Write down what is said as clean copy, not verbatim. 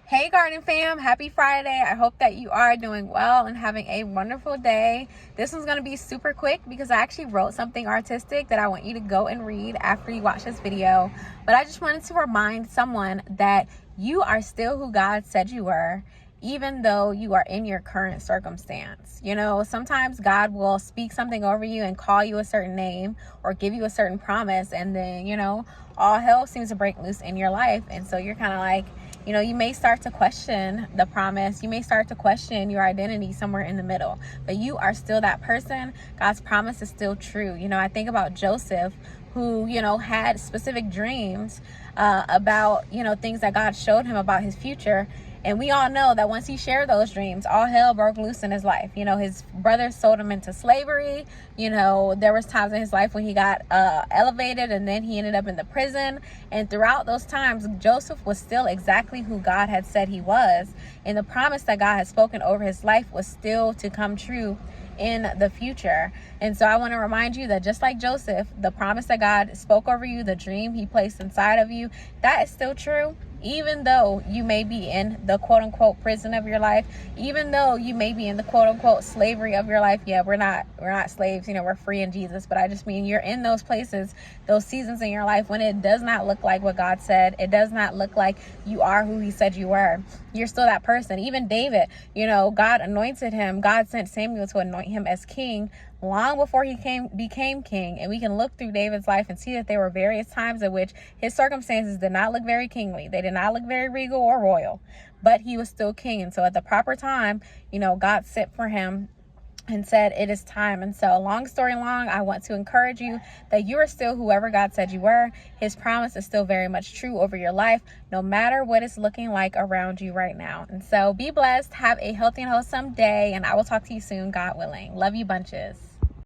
Hey Garden Fam, happy Friday. I hope that you are doing well and having a wonderful day. This one's going to be super quick because I actually wrote something artistic that I want you to go and read after you watch this video. But I just wanted to remind someone that you are still who God said you were, even though you are in your current circumstance. You know, sometimes God will speak something over you and call you a certain name or give you a certain promise, and then, all hell seems to break loose in your life. And so you're kind of like, you may start to question the promise. You may start to question your identity somewhere in the middle, but you are still that person. God's promise is still true. I think about Joseph, who, had specific dreams about, things that God showed him about his future. And we all know that once he shared those dreams, all hell broke loose in his life. His brothers sold him into slavery. There was times in his life when he got elevated, and then he ended up in the prison. And throughout those times, Joseph was still exactly who God had said he was. And the promise that God had spoken over his life was still to come true in the future. And so I want to remind you that just like Joseph, the promise that God spoke over you, the dream he placed inside of you, that is still true. Even though you may be in the quote unquote prison of your life, even though you may be in the quote unquote slavery of your life. Yeah, we're not slaves, we're free in Jesus. But I just mean you're in those places, those seasons in your life when it does not look like what God said. It does not look like you are who he said you were. You're still that person. Even David, God anointed him. God sent Samuel to anoint him as king long before he became king. And we can look through David's life and see that there were various times in which his circumstances did not look very kingly. They did not look very regal or royal, but he was still king. And so at the proper time, God sent for him and said, it is time. And so long story long, I want to encourage you that you are still whoever God said you were. His promise is still very much true over your life, no matter what it's looking like around you right now. And so be blessed, have a healthy and wholesome day, and I will talk to you soon, God willing. Love you bunches.